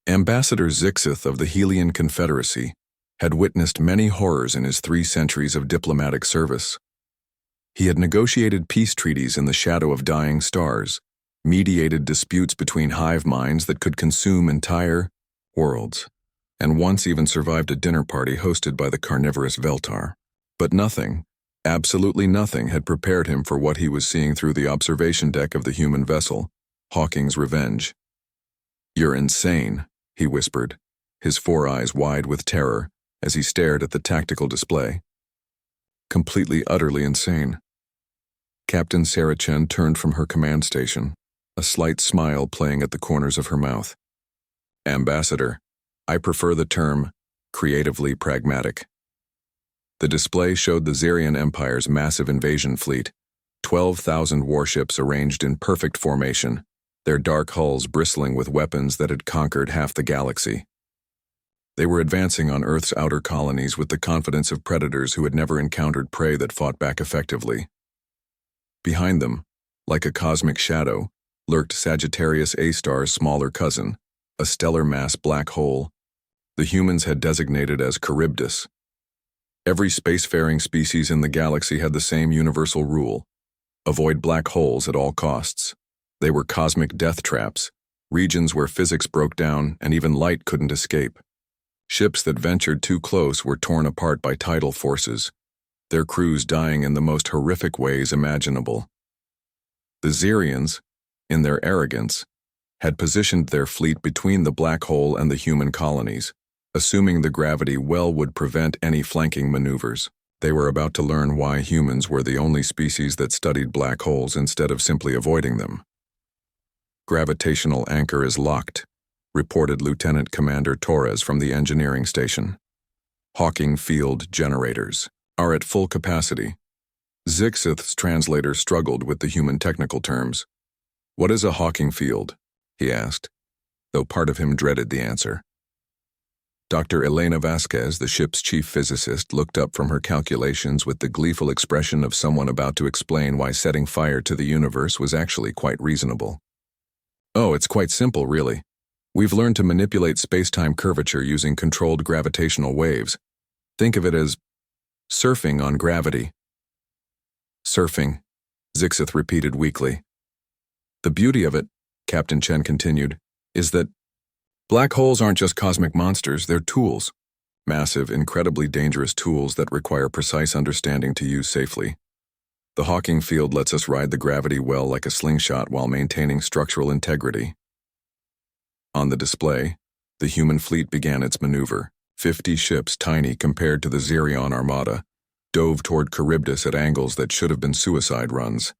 Ambassador Zixith of the Helian Confederacy had witnessed many horrors in his 3 centuries of diplomatic service. He had negotiated peace treaties in the shadow of dying stars, mediated disputes between hive minds that could consume entire worlds, and once even survived a dinner party hosted by the carnivorous Veltar. But nothing, absolutely nothing, had prepared him for what he was seeing through the observation deck of the human vessel, Hawking's Revenge. "You're insane," he whispered, his 4 eyes wide with terror as he stared at the tactical display. Completely, utterly insane. Captain Sarah Chen turned from her command station, a slight smile playing at the corners of her mouth. "Ambassador, I prefer the term creatively pragmatic." The display showed the Zerian Empire's massive invasion fleet, 12,000 warships arranged in perfect formation, their dark hulls bristling with weapons that had conquered half the galaxy. They were advancing on Earth's outer colonies with the confidence of predators who had never encountered prey that fought back effectively. Behind them, like a cosmic shadow, lurked Sagittarius A**'s smaller cousin, a stellar mass black hole the humans had designated as Charybdis. Every spacefaring species in the galaxy had the same universal rule: avoid black holes at all costs. They were cosmic death traps, regions where physics broke down and even light couldn't escape. Ships that ventured too close were torn apart by tidal forces, their crews dying in the most horrific ways imaginable. The Zerians, in their arrogance, had positioned their fleet between the black hole and the human colonies, assuming the gravity well would prevent any flanking maneuvers. They were about to learn why humans were the only species that studied black holes instead of simply avoiding them. "Gravitational anchor is locked," reported Lieutenant Commander Torres from the engineering station. "Hawking field generators are at full capacity." Zixith's translator struggled with the human technical terms. "What is a Hawking field?" he asked, though part of him dreaded the answer. Dr. Elena Vasquez, the ship's chief physicist, looked up from her calculations with the gleeful expression of someone about to explain why setting fire to the universe was actually quite reasonable. "Oh, it's quite simple, really. We've learned to manipulate space-time curvature using controlled gravitational waves. Think of it as surfing on gravity." "Surfing," Zixith repeated weakly. "The beauty of it," Captain Chen continued, "is that black holes aren't just cosmic monsters, they're tools. Massive, incredibly dangerous tools that require precise understanding to use safely. The Hawking field lets us ride the gravity well like a slingshot while maintaining structural integrity." On the display, the human fleet began its maneuver. 50 ships, tiny compared to the Zerion armada, dove toward Charybdis at angles that should have been suicide runs.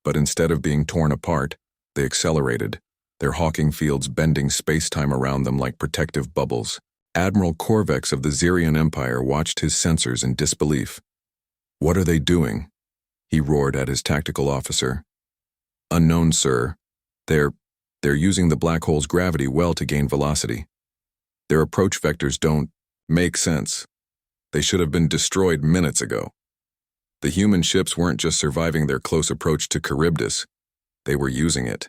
But instead of being torn apart, they accelerated, their Hawking fields bending space-time around them like protective bubbles. Admiral Corvex of the Zerion Empire watched his sensors in disbelief. "What are they doing?" he roared at his tactical officer. "Unknown, sir. They're using the black hole's gravity well to gain velocity. Their approach vectors don't make sense. They should have been destroyed minutes ago." The human ships weren't just surviving their close approach to Charybdis, they were using it.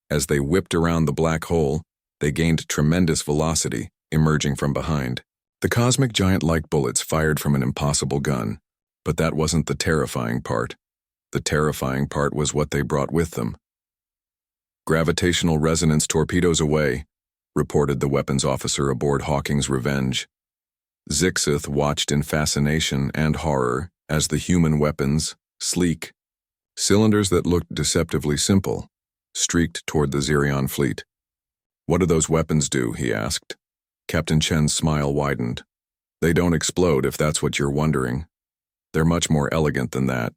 As they whipped around the black hole, they gained tremendous velocity, emerging from behind. The cosmic giant-like bullets fired from an impossible gun, but that wasn't the terrifying part. The terrifying part was what they brought with them. "Gravitational resonance torpedoes away," reported the weapons officer aboard Hawking's Revenge. Zixith watched in fascination and horror as the human weapons, sleek cylinders that looked deceptively simple, streaked toward the Zerion fleet. "What do those weapons do?" he asked. Captain Chen's smile widened. "They don't explode, if that's what you're wondering. They're much more elegant than that.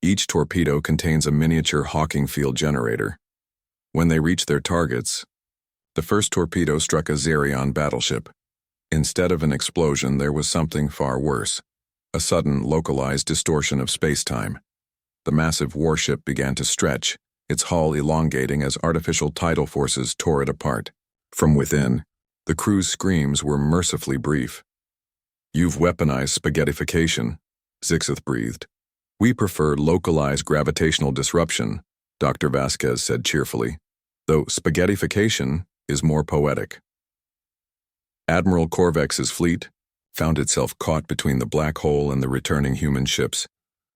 Each torpedo contains a miniature Hawking field generator. When they reach their targets..." The first torpedo struck a Zerion battleship. Instead of an explosion, there was something far worse: a sudden, localized distortion of space-time. The massive warship began to stretch, its hull elongating as artificial tidal forces tore it apart. From within, the crew's screams were mercifully brief. "You've weaponized spaghettification," Zixith breathed. "We prefer localized gravitational disruption," Dr. Vasquez said cheerfully, "though spaghettification is more poetic." Admiral Korvax's fleet found itself caught between the black hole and the returning human ships,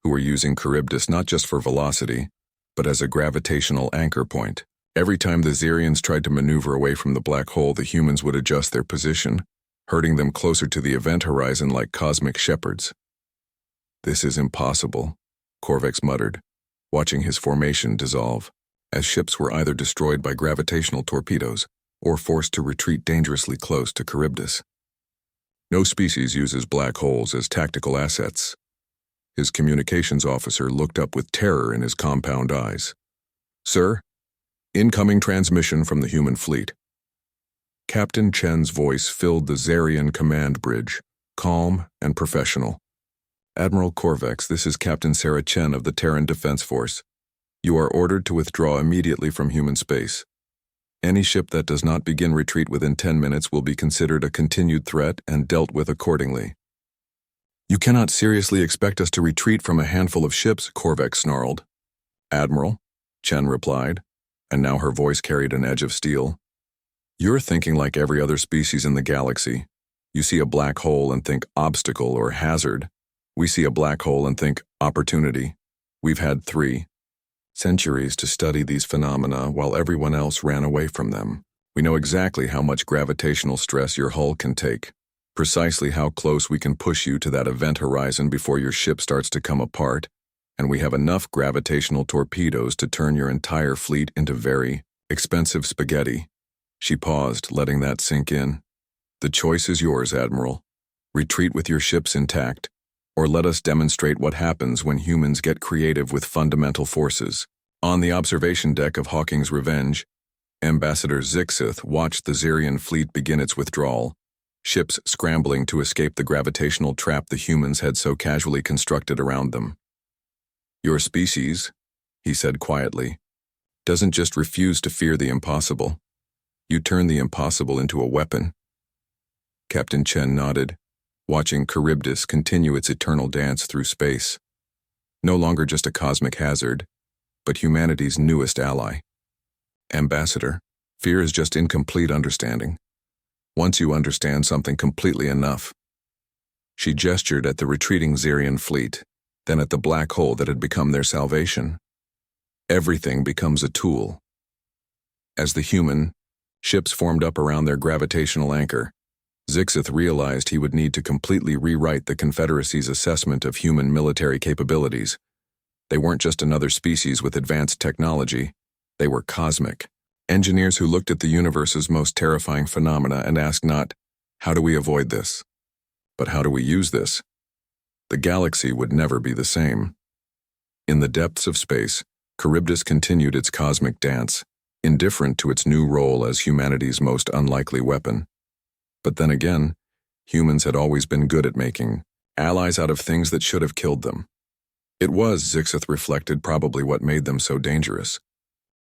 who were using Charybdis not just for velocity, but as a gravitational anchor point. Every time the Xerians tried to maneuver away from the black hole, the humans would adjust their position, herding them closer to the event horizon like cosmic shepherds. "This is impossible," Korvax muttered, watching his formation dissolve, as ships were either destroyed by gravitational torpedoes or forced to retreat dangerously close to Charybdis. No species uses black holes as tactical assets. His communications officer looked up with terror in his compound eyes. "Sir, incoming transmission from the human fleet." Captain Chen's voice filled the Xerian command bridge, calm and professional. "Admiral Korvax, this is Captain Sarah Chen of the Terran Defense Force. You are ordered to withdraw immediately from human space. Any ship that does not begin retreat within 10 minutes will be considered a continued threat and dealt with accordingly." "You cannot seriously expect us to retreat from a handful of ships," Korvax snarled. "Admiral," Chen replied, and now her voice carried an edge of steel. "You're thinking like every other species in the galaxy. You see a black hole and think obstacle or hazard. We see a black hole and think opportunity. We've had 3 centuries to study these phenomena while everyone else ran away from them. We know exactly how much gravitational stress your hull can take, precisely how close we can push you to that event horizon before your ship starts to come apart, and we have enough gravitational torpedoes to turn your entire fleet into very expensive spaghetti." She paused, letting that sink in. "The choice is yours, Admiral. Retreat with your ships intact, or let us demonstrate what happens when humans get creative with fundamental forces." On the observation deck of Hawking's Revenge, Ambassador Zixith watched the Xerian fleet begin its withdrawal, ships scrambling to escape the gravitational trap the humans had so casually constructed around them. "Your species," he said quietly, "doesn't just refuse to fear the impossible. You turn the impossible into a weapon." Captain Chen nodded, watching Charybdis continue its eternal dance through space. No longer just a cosmic hazard, but humanity's newest ally. "Ambassador, fear is just incomplete understanding. Once you understand something completely enough." She gestured at the retreating Xerian fleet, then at the black hole that had become their salvation. "Everything becomes a tool." As the human ships formed up around their gravitational anchor, Zixith realized he would need to completely rewrite the Confederacy's assessment of human military capabilities. They weren't just another species with advanced technology, they were cosmic. Engineers who looked at the universe's most terrifying phenomena and asked not, "How do we avoid this?" but "How do we use this?" The galaxy would never be the same. In the depths of space, Charybdis continued its cosmic dance, indifferent to its new role as humanity's most unlikely weapon. But then again, humans had always been good at making allies out of things that should have killed them. It was, Zixith reflected, probably what made them so dangerous.